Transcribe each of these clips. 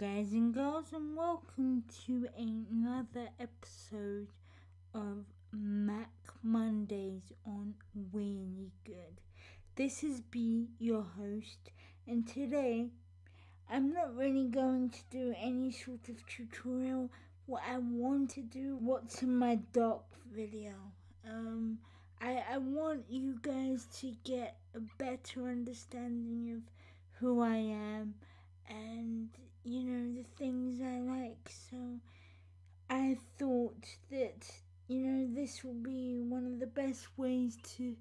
guys and girls, and welcome to another episode of Mac Mondays on Wheelie Good. This is B, your host, and today I'm not really going to do any sort of tutorial. What I want to do, what's in my doc video. I want you guys to get a better understanding of who I am and the things I like. So I thought that this will be one of the best ways to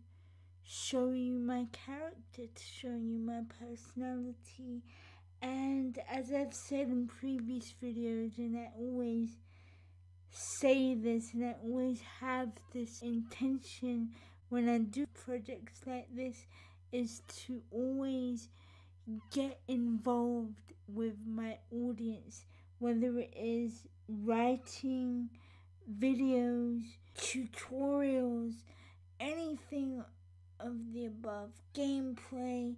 show you my character, to show you my personality. And as I've said in previous videos, and I always say this, and I always have this intention when I do projects like this, is to always get involved with my audience, whether it is writing videos, tutorials, anything of the above, gameplay.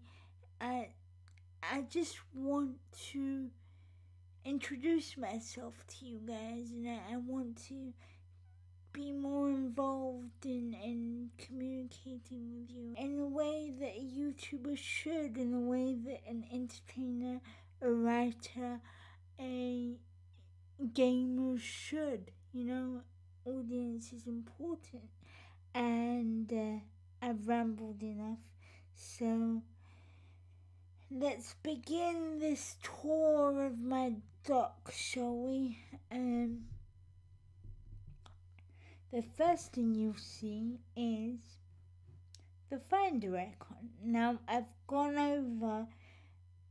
I just want to introduce myself to you guys, and I want to be more involved in communicating with you in a way that a YouTuber should, in a way that an entertainer, a writer, a gamer should. Audience is important, and I've rambled enough, so let's begin this tour of my dock, shall we? The first thing you'll see is the Finder icon. Now, I've gone over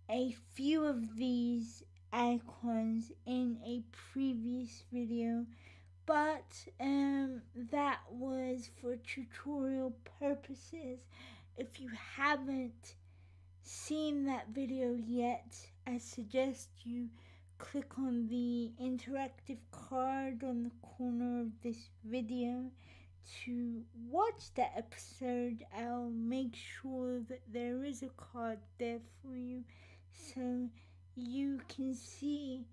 a few of these icons in a previous video, but that was for tutorial purposes. If you haven't seen that video yet, I suggest you click on the interactive card on the corner of this video to watch that episode. I'll make sure that there is a card there for you so you can see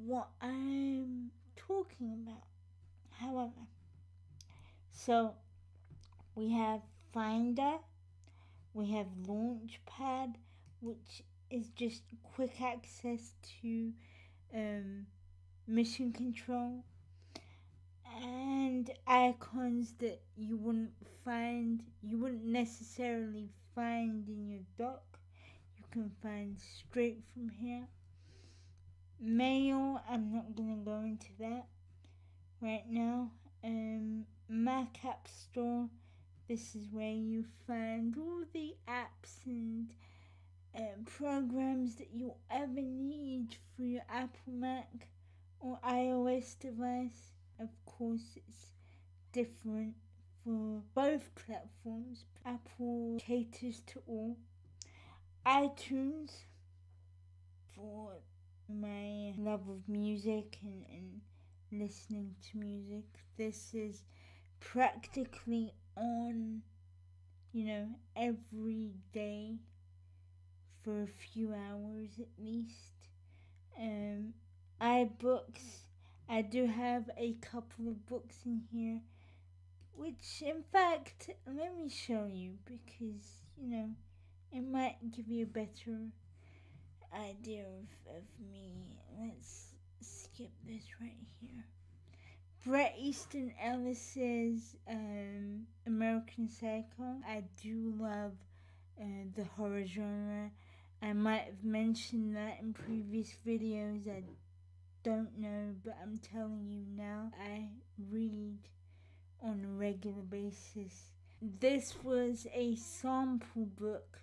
what I'm talking about. However, so we have Finder, we have Launchpad, which is just quick access to mission control, and icons that you wouldn't necessarily find in your dock. You can find straight from here. Mail, I'm not gonna go into that right now. Mac App Store, this is where you find all the apps and programs that you'll ever need for your Apple Mac or iOS device. Of course, it's different for both platforms. Apple caters to all. iTunes, for my love of music and listening to music. This is practically on, every day for a few hours at least. iBooks, I do have a couple of books in here, which in fact, let me show you, because it might give you a better idea of me. Let's skip this right here. Bret Easton Ellis's American Psycho. I do love the horror genre. I might have mentioned that in previous videos. I don't know, but I'm telling you now, I read on a regular basis. This was a sample book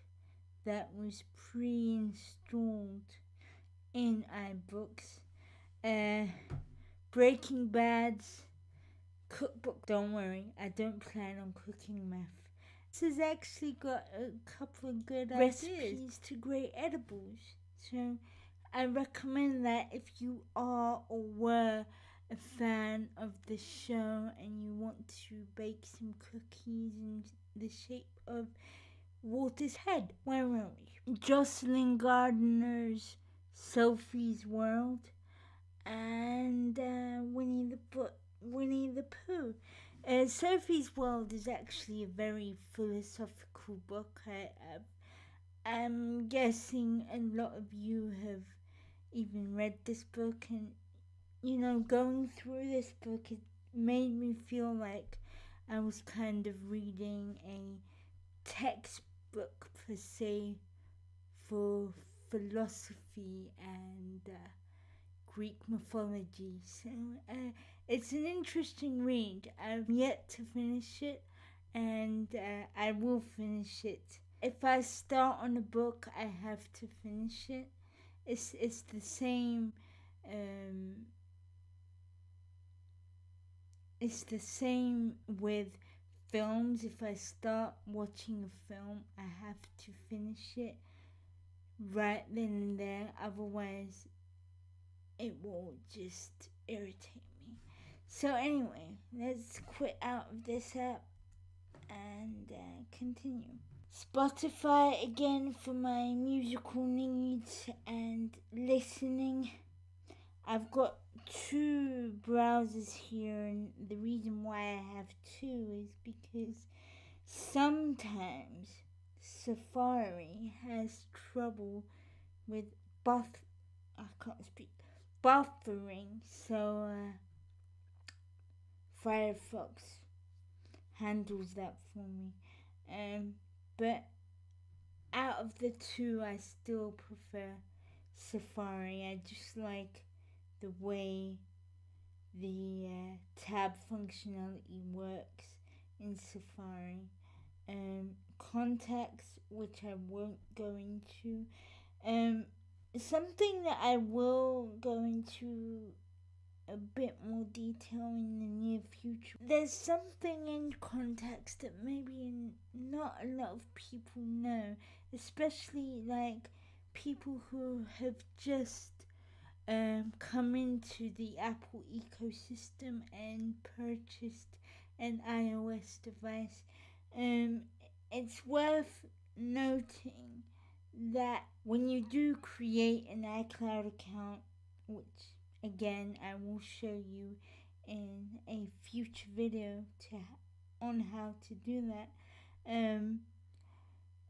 that was pre-installed in iBooks. Breaking Bad's cookbook. Don't worry, I don't plan on cooking meth. This has actually got a couple of good recipes to great edibles. So I recommend that if you are or were a fan of the show and you want to bake some cookies in the shape of Walter's head. Where are we? Jocelyn Gardner's Sophie's World, and Winnie the Pooh. Sophie's World is actually a very philosophical book. I'm guessing a lot of you have even read this book, and going through this book, it made me feel like I was kind of reading a textbook per se for philosophy and Greek mythology. So it's an interesting read. I've yet to finish it, and I will finish it. If I start on a book, I have to finish it. It's the same. Um, it's the same with films. If I start watching a film, I have to finish it right then and there. Otherwise, it will just irritate me. So anyway, let's quit out of this app and continue. Spotify again for my musical needs and listening. I've got two browsers here, and the reason why I have two is because sometimes Safari has trouble with I can't speak buffering, so Firefox handles that for me. But out of the two, I still prefer Safari. I just like the way the tab functionality works in Safari. Contacts, which I won't go into. Something that I will go into a bit more detail in the near future. There's something in contacts that maybe not a lot of people know, especially like people who have just come into the Apple ecosystem and purchased an iOS device. It's worth noting that when you do create an iCloud account, which again I will show you in a future video on how to do that,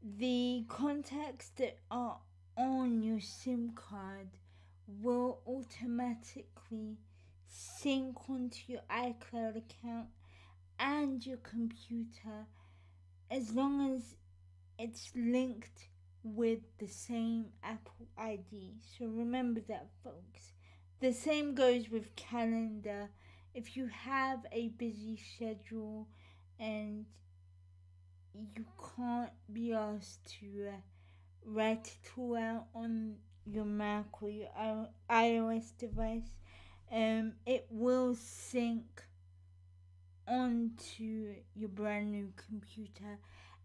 the contacts that are on your SIM card will automatically sync onto your iCloud account and your computer as long as it's linked with the same Apple ID. So remember that, folks. The same goes with calendar. If you have a busy schedule and you can't be asked to write it all out on your Mac or your iOS device, it will sync onto your brand new computer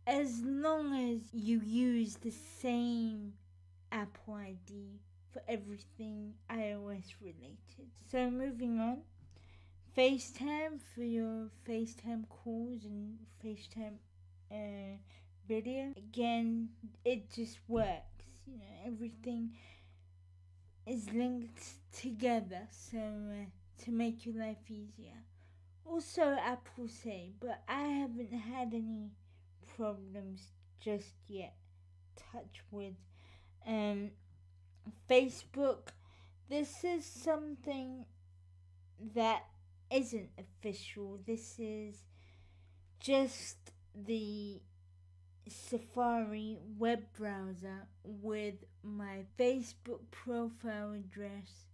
as long as you use the same Apple ID for everything iOS related. So moving on, FaceTime for your FaceTime calls and FaceTime video. Again, it just works. Everything is linked together, so to make your life easier. Also, Apple Say, but I haven't had any problems just yet. Touch wood. Facebook. This is something that isn't official. This is just the Safari web browser with my Facebook profile address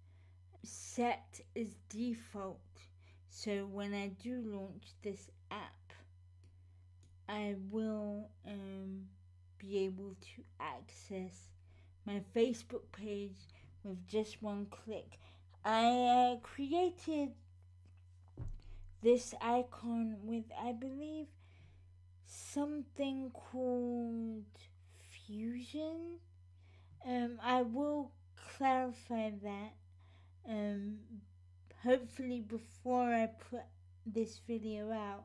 set as default. So when I do launch this app, I will be able to access my Facebook page with just one click. I created this icon with, I believe, something called Fusion. I will clarify that hopefully before I put this video out,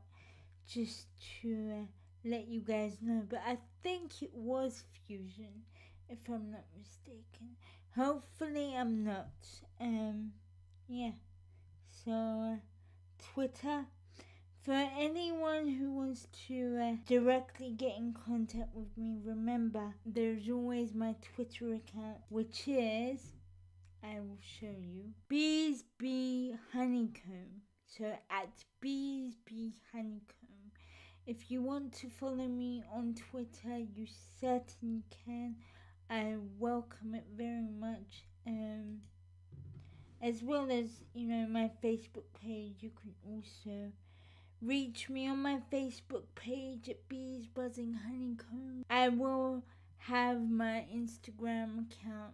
just to let you guys know. But I think it was Fusion, if I'm not mistaken. Hopefully I'm not. Yeah. So, Twitter. For anyone who wants to directly get in contact with me, remember there's always my Twitter account, which is, I will show you, Bees Bee Honeycomb. So at Bees Bee Honeycomb. If you want to follow me on Twitter, you certainly can. I welcome it very much. As well as, my Facebook page, you can also reach me on my Facebook page at Bees Buzzing Honeycomb. I will have my Instagram account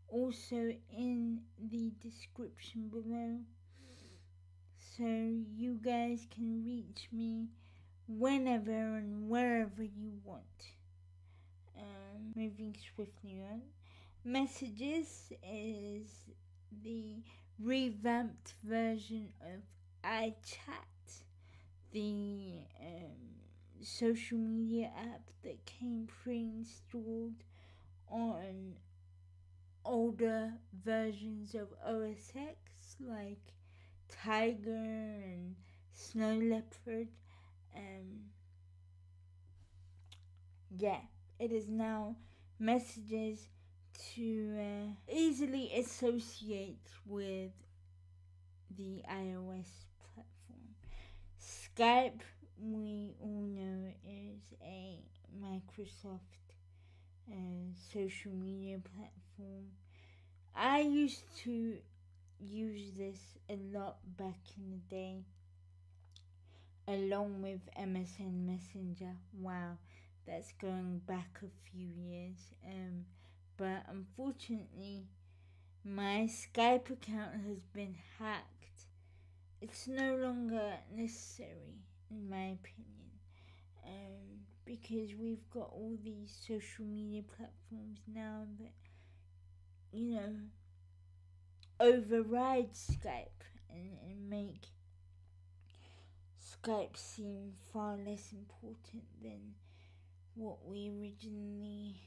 also in the description below, so you guys can reach me whenever and wherever you want. Moving swiftly on, Messages is the revamped version of iChat, the social media app that came pre-installed on older versions of OS X like Tiger and Snow Leopard. Yeah, it is now Messages to easily associate with the iOS platform. Skype, we all know, is a Microsoft social media platform. I used to use this a lot back in the day, along with MSN Messenger. Wow, that's going back a few years. But unfortunately, my Skype account has been hacked. It's no longer necessary, in my opinion, because we've got all these social media platforms now that, override Skype and make Skype seem far less important than what we originally,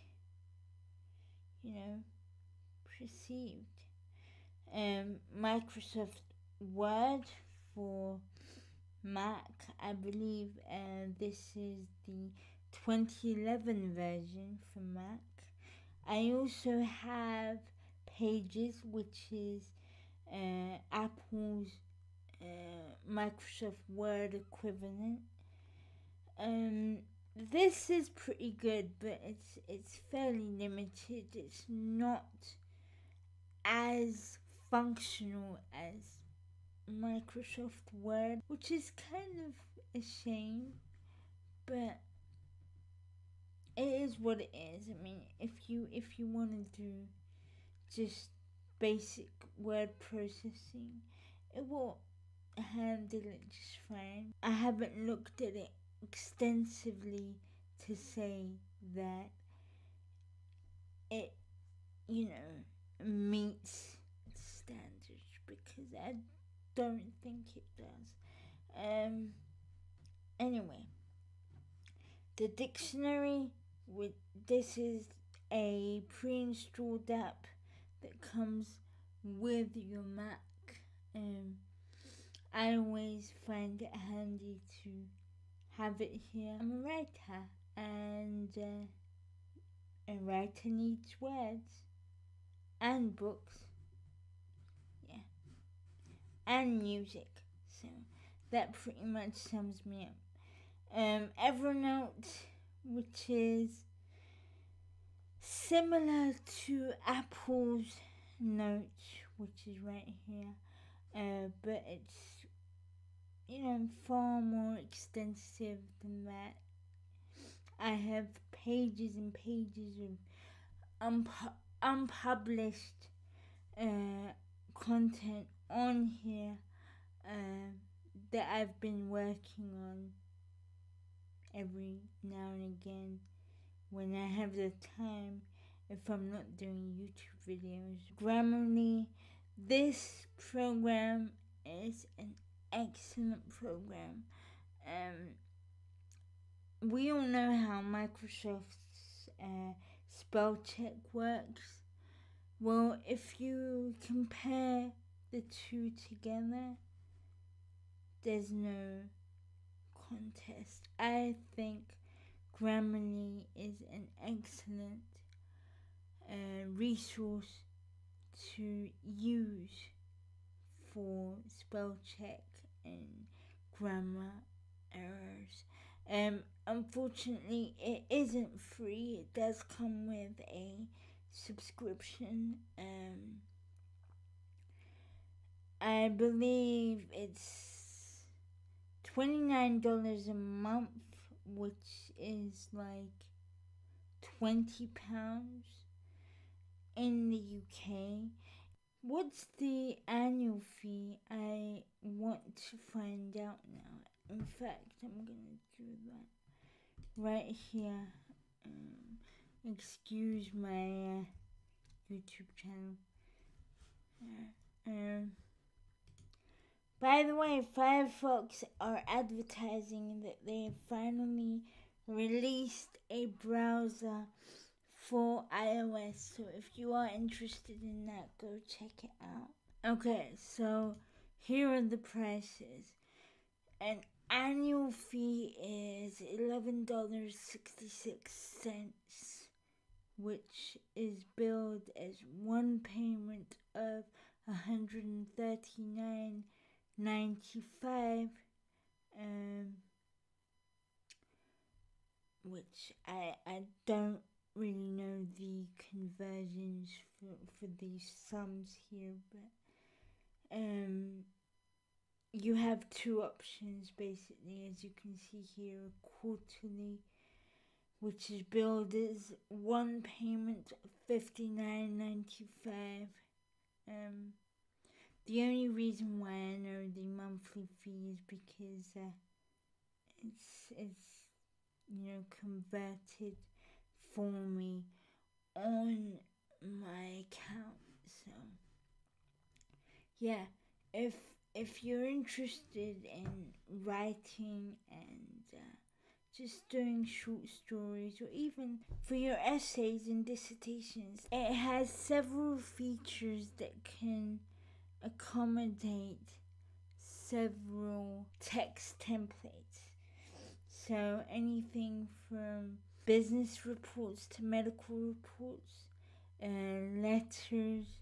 perceived. Microsoft Word for Mac, I believe this is the 2011 version for Mac. I also have Pages, which is Apple's Microsoft Word equivalent. This is pretty good, but it's fairly limited. It's not as functional as Microsoft Word, which is kind of a shame, but it is what it is. I mean, if you want to do just basic word processing, it will handle it just fine. I haven't looked at it extensively to say that it, meets standards, because I don't think it does. Anyway, the dictionary, this is a pre-installed app that comes with your Mac. I always find it handy to have it here. I'm a writer, and a writer needs words and books, and music. So that pretty much sums me up. Evernote, which is similar to Apple's Notes, which is right here, but it's far more extensive than that. I have pages and pages of unpublished content on here that I've been working on every now and again when I have the time, if I'm not doing YouTube videos. Grammarly, this program is an excellent program. We all know how Microsoft's spell check works. Well, if you compare the two together, there's no contest. I think Grammarly is an excellent resource to use for spell check and grammar errors. Unfortunately, it isn't free. It does come with a subscription. I believe it's $29 a month, which is like £20 in the UK. What's the annual fee? I want to find out now. In fact, I'm gonna do that right here. Excuse my YouTube channel. By the way, Firefox are advertising that they have finally released a browser for iOS. So if you are interested in that, go check it out. Okay, so here are the prices. An annual fee is $11.66, which is billed as one payment of $139.95, which I don't really know the conversions for these sums here, but you have two options basically, as you can see here: quarterly, which is billed as one payment of $59.95. The only reason why I know the monthly fee is because it's converted for me on my account. So yeah, if you're interested in writing and just doing short stories, or even for your essays and dissertations, it has several features that can accommodate several text templates. So anything from business reports to medical reports, letters,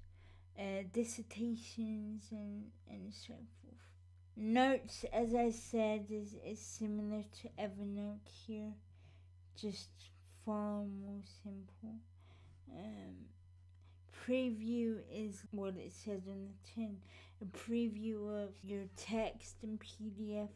dissertations, and so forth. Notes, as I said, is similar to Evernote here, just far more simple. Preview is what it says on the tin, a preview of your text and PDF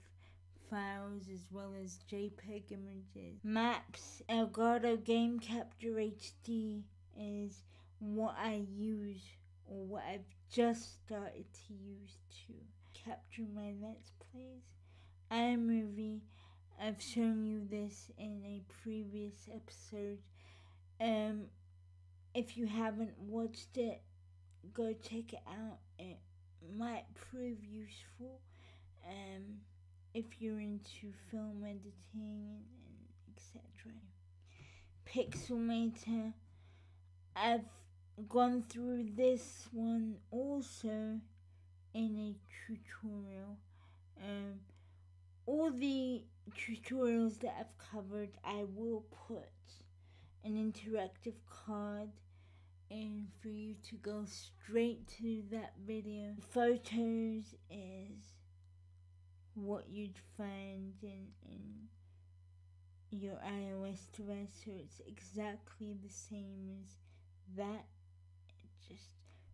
files as well as JPEG images. Maps, Elgato Game Capture HD is what I use, or what I've just started to use to capture my Let's Plays. iMovie, I've shown you this in a previous episode. If you haven't watched it, go check it out. It might prove useful if you're into film editing and etc. Pixelmator, I've gone through this one also in a tutorial. All the tutorials that I've covered, I will put an interactive card in for you to go straight to that video. Photos is what you'd find in your iOS device, so it's exactly the same as that. It just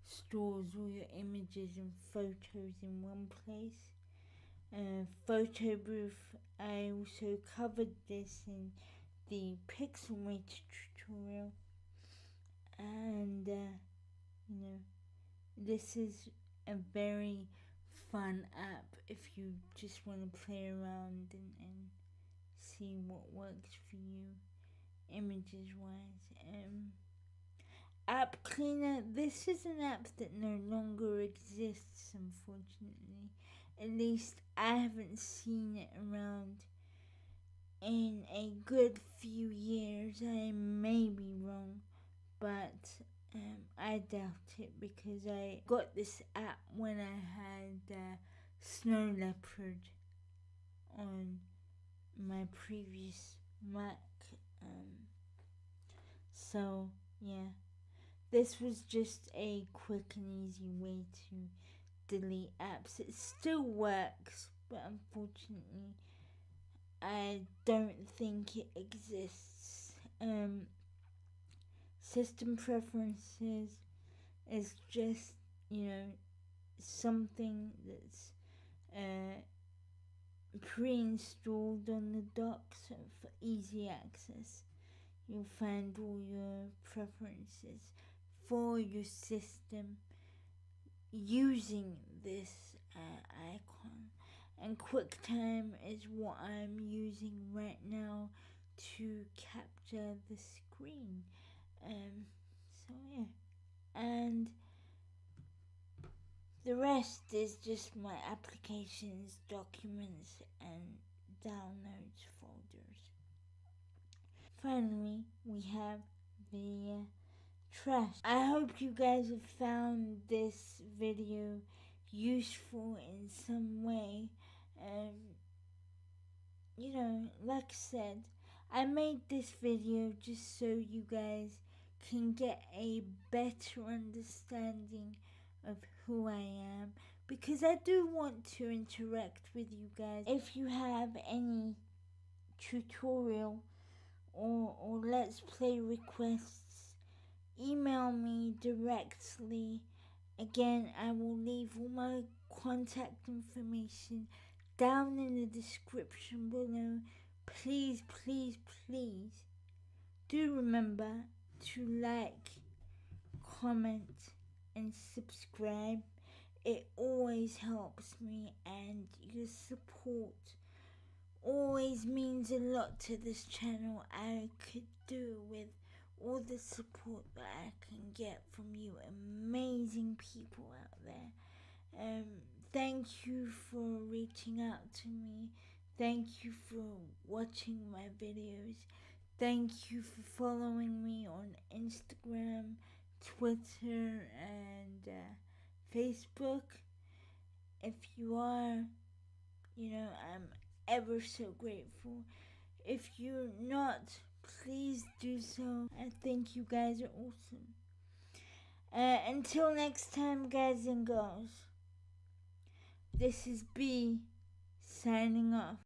stores all your images and photos in one place. Photo booth, I also covered this in the Pixelmator tutorial, and this is a very fun app if you just want to play around and see what works for you images wise. App Cleaner, this is an app that no longer exists, unfortunately. At least I haven't seen it around in a good few years. I may be wrong, but I doubt it because I got this app when I had Snow Leopard on my previous Mac. So, yeah. This was just a quick and easy way to delete apps. It still works, but unfortunately, I don't think it exists. System preferences is just, something that's pre-installed on the dock, so for easy access. You'll find all your preferences for your system using this icon, and QuickTime is what I'm using right now to capture the screen. So yeah, and the rest is just my applications, documents, and downloads folders. Finally, we have the trash. I hope you guys have found this video useful in some way. Like I said, I made this video just so you guys can get a better understanding of who I am, because I do want to interact with you guys. If you have any tutorial or let's play requests, email me directly. Again, I will leave all my contact information down in the description below. Please, please, please do remember to like, comment, and subscribe. It always helps me, and your support always means a lot to this channel. I could do with all the support that I can get from you amazing people out there. Thank you for reaching out to me. Thank you for watching my videos. Thank you for following me on Instagram, Twitter, and Facebook. If you are, I'm ever so grateful. If you're not, please do so. I think you guys are awesome. Until next time, guys and girls, this is B signing off.